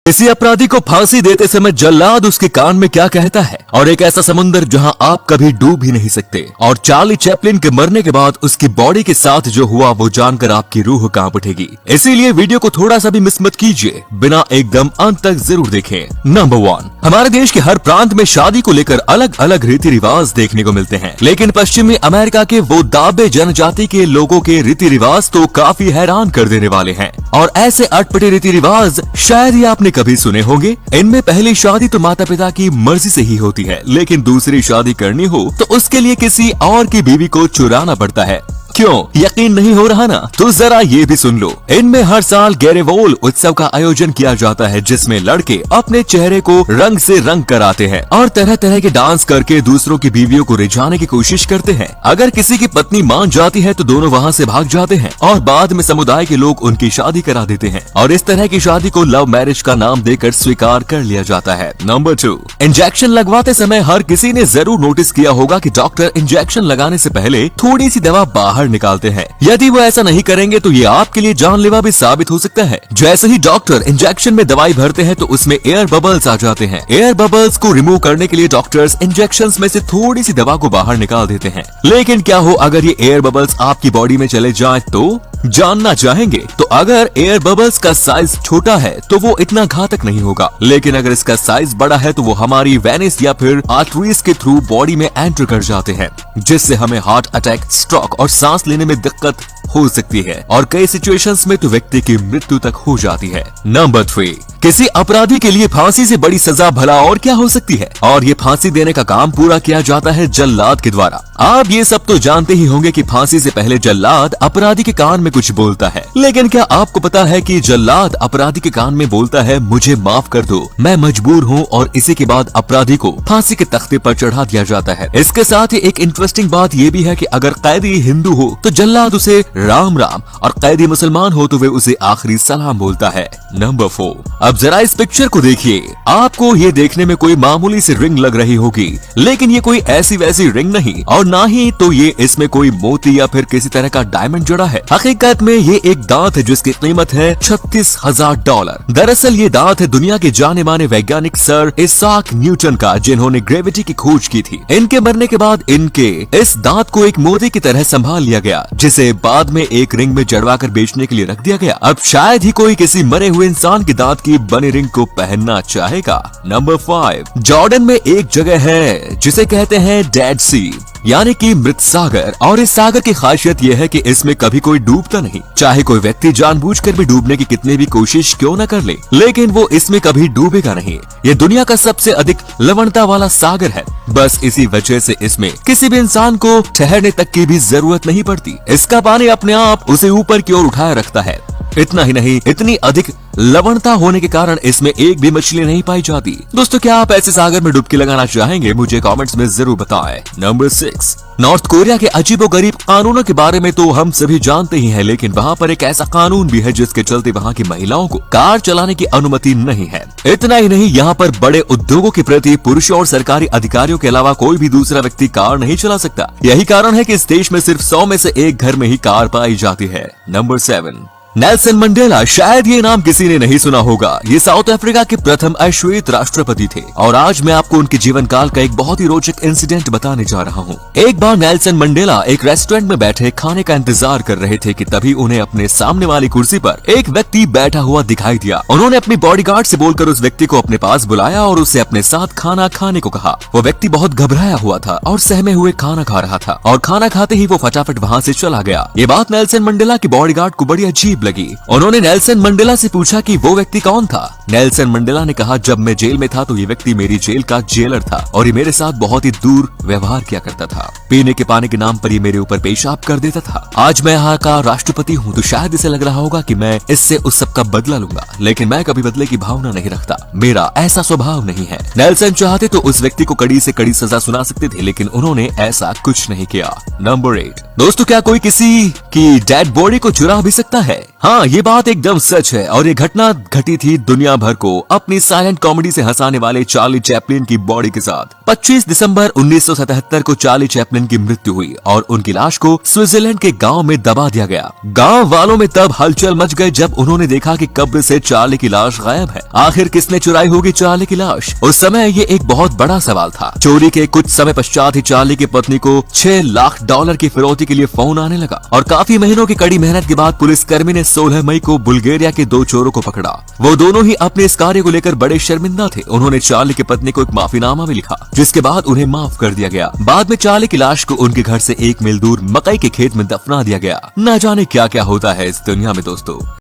किसी अपराधी को फांसी देते समय जल्लाद उसके कान में क्या कहता है, और एक ऐसा समुंदर जहां आप कभी डूब ही नहीं सकते। और चार्ली चैपलिन के मरने के बाद उसकी बॉडी के साथ जो हुआ वो जानकर आपकी रूह कांप उठेगी। इसीलिए वीडियो को थोड़ा सा भी मिस मत कीजिए, बिना एकदम अंत तक जरूर देखें। नंबर 1, हमारे देश के हर प्रांत में शादी को लेकर अलग अलग रीति रिवाज देखने को मिलते हैं, लेकिन पश्चिमी अमेरिका के वो दाबे जनजाति के लोगों के रीति रिवाज तो काफी हैरान कर देने वाले हैं। और ऐसे अटपटे रीति रिवाज शायद ही आपने कभी सुने होंगे। इनमें पहली शादी तो माता पिता की मर्जी से ही होती है, लेकिन दूसरी शादी करनी हो तो उसके लिए किसी और की बीवी को चुराना पड़ता है। क्यों यकीन नहीं हो रहा ना? तो जरा ये भी सुन लो। इनमें हर साल गैरेवोल उत्सव का आयोजन किया जाता है, जिसमें लड़के अपने चेहरे को रंग से रंग कराते हैं और तरह तरह के डांस करके दूसरों की बीवियों को रिझाने की कोशिश करते हैं। अगर किसी की पत्नी मान जाती है तो दोनों वहाँ से भाग जाते हैं और बाद में समुदाय के लोग उनकी शादी करा देते हैं, और इस तरह की शादी को लव मैरिज का नाम देकर स्वीकार कर लिया जाता है। नंबर 2, इंजेक्शन लगवाते समय हर किसी ने जरूर नोटिस किया होगा कि डॉक्टर इंजेक्शन लगाने से पहले थोड़ी सी दवा बाहर निकालते हैं। यदि वो ऐसा नहीं करेंगे तो ये आपके लिए जानलेवा भी साबित हो सकता है। जैसे ही डॉक्टर इंजेक्शन में दवाई भरते हैं तो उसमें एयर बबल्स आ जाते हैं। एयर बबल्स को रिमूव करने के लिए डॉक्टर्स इंजेक्शंस में से थोड़ी सी दवा को बाहर निकाल देते हैं। लेकिन क्या हो अगर ये एयर बबल्स आपकी बॉडी में चले जाएं तो? जानना चाहेंगे? तो अगर एयर बबल्स का साइज छोटा है तो वो इतना घातक नहीं होगा, लेकिन अगर इसका साइज बड़ा है तो वो हमारी वेनिस या फिर आर्टरीज के थ्रू बॉडी में एंटर कर जाते हैं, जिससे हमें हार्ट अटैक, स्ट्रोक और सांस लेने में दिक्कत हो सकती है, और कई सिचुएशंस में तो व्यक्ति की मृत्यु तक हो जाती है। नंबर 3, किसी अपराधी के लिए फांसी से बड़ी सजा भला और क्या हो सकती है, और ये फांसी देने का काम पूरा किया जाता है जल्लाद के द्वारा। आप ये सब तो जानते ही होंगे कि फांसी से पहले जल्लाद अपराधी के कान में कुछ बोलता है, लेकिन क्या आपको पता है कि जल्लाद अपराधी के कान में बोलता है, मुझे माफ कर दो, मैं मजबूर हूँ, और इसी के बाद अपराधी को फांसी के तख्ते पर चढ़ा दिया जाता है। इसके साथ ही एक इंटरेस्टिंग बात ये भी है कि अगर कैदी हिंदू हो तो जल्लाद उसे राम राम, और कैदी मुसलमान हो तो वे उसे आखिरी सलाम बोलता है। नंबर 4, अब जरा इस पिक्चर को देखिए। आपको ये देखने में कोई मामूली सी रिंग लग रही होगी, लेकिन ये कोई ऐसी वैसी रिंग नहीं, और ना ही तो ये इसमें कोई मोती या फिर किसी तरह का डायमंड जुड़ा है। हकीकत में ये एक दांत है जिसकी कीमत है $36,000। दरअसल ये दांत है दुनिया के जाने माने वैज्ञानिक सर इसाक न्यूटन का, जिन्होंने ग्रेविटी की खोज की थी। इनके मरने के बाद इनके इस दांत को एक मोती की तरह संभाल लिया गया, जिसे बाद में एक रिंग में जड़वा कर बेचने के लिए रख दिया गया। अब शायद ही कोई किसी मरे हुए इंसान के दांत की बनी रिंग को पहनना चाहेगा। नंबर 5, जॉर्डन में एक जगह है जिसे कहते हैं डेड सी, यानी कि मृत सागर, और इस सागर की खासियत यह है कि इसमें कभी कोई डूबता नहीं। चाहे कोई व्यक्ति जानबूझकर भी डूबने की कितनी भी कोशिश क्यों न कर ले, लेकिन वो इसमें कभी डूबेगा नहीं। ये दुनिया का सबसे अधिक लवणता वाला सागर है। बस इसी वजह से इसमें किसी भी इंसान को ठहरने तक की भी जरूरत नहीं पड़ती। इसका पानी अपने आप उसे ऊपर की ओर उठाए रखता है। इतना ही नहीं, इतनी अधिक लवणता होने के कारण इसमें एक भी मछली नहीं पाई जाती। दोस्तों, क्या आप ऐसे सागर में डुबकी लगाना चाहेंगे? मुझे कमेंट्स में जरूर बताएं। नंबर 6, नॉर्थ कोरिया के अजीबोगरीब कानूनों के बारे में तो हम सभी जानते ही हैं, लेकिन वहाँ पर एक ऐसा कानून भी है जिसके चलते वहाँ की महिलाओं को कार चलाने की अनुमति नहीं है। इतना ही नहीं, यहाँ पर बड़े उद्योगों के प्रति पुरुषों और सरकारी अधिकारियों के अलावा कोई भी दूसरा व्यक्ति कार नहीं चला सकता। यही कारण है कि इस देश में सिर्फ 100 में से एक घर में ही कार पाई जाती है। Number 7, Nelson Mandela. शायद ये नाम किसी ने नहीं सुना होगा। ये साउथ अफ्रीका के प्रथम अश्वेत राष्ट्रपति थे, और आज मैं आपको उनके जीवन काल का एक बहुत ही रोचक इंसिडेंट बताने जा रहा हूँ। एक बार नेल्सन मंडेला एक रेस्टोरेंट में बैठे खाने का इंतजार कर रहे थे कि तभी उन्हें अपने सामने वाली कुर्सी पर एक व्यक्ति बैठा हुआ दिखाई दिया। उन्होंने अपनी बॉडीगार्ड से बोलकर उस व्यक्ति को अपने पास बुलाया और उसे अपने साथ खाना खाने को कहा। वो व्यक्ति बहुत घबराया हुआ था और सहमे हुए खाना खा रहा था, और खाना खाते ही वो फटाफट वहाँ से चला गया। ये बात नेल्सन मंडेला की बॉडीगार्ड को बड़ी अजीब लगी। उन्होंने नेल्सन मंडेला से पूछा कि वो व्यक्ति कौन था। नेल्सन मंडेला ने कहा, जब मैं जेल में था तो ये व्यक्ति मेरी जेल का जेलर था, और ये मेरे साथ बहुत ही दूर व्यवहार किया करता था। पीने के पानी के नाम पर ये मेरे ऊपर पेशाब कर देता था। आज मैं यहाँ का राष्ट्रपति हूँ तो शायद इसे लग रहा होगा कि मैं इससे उस सब का बदला लूंगा, लेकिन मैं कभी बदले की भावना नहीं रखता। मेरा ऐसा स्वभाव नहीं है। नेल्सन चाहते तो उस व्यक्ति को कड़ी से कड़ी सजा सुना सकते थे, लेकिन उन्होंने ऐसा कुछ नहीं किया। नंबर 8, दोस्तों, क्या कोई किसी की डेड बॉडी को चुरा भी सकता है? हाँ, ये बात एकदम सच है और ये घटना घटी थी दुनिया भर को अपनी साइलेंट कॉमेडी से हंसाने वाले चार्ली चैपलिन की बॉडी के साथ। 25 दिसंबर 1977 को चार्ली चैपलिन की मृत्यु हुई और उनकी लाश को स्विट्जरलैंड के गांव में दबा दिया गया। गांव वालों में तब हलचल मच गई जब उन्होंने देखा कि कब्र से चार्ली की लाश गायब है। आखिर किसने चुराई होगी चार्ली की लाश? उस समय ये एक बहुत बड़ा सवाल था। चोरी के कुछ समय पश्चात ही चार्ली की पत्नी को $6 लाख की फिरौती के लिए फोन आने लगा और काफी महीनों की कड़ी मेहनत के बाद पुलिसकर्मी ने 16 मई को बुल्गारिया के 2 चोरों को पकड़ा। वो दोनों ही अपने इस कार्य को लेकर बड़े शर्मिंदा थे। उन्होंने चार्ली की पत्नी को एक माफीनामा भी लिखा, जिसके बाद उन्हें माफ कर दिया गया। बाद में चार्ली की लाश को उनके घर से 1 मील दूर मकई के खेत में दफना दिया गया। न जाने क्या क्या होता है इस दुनिया में दोस्तों।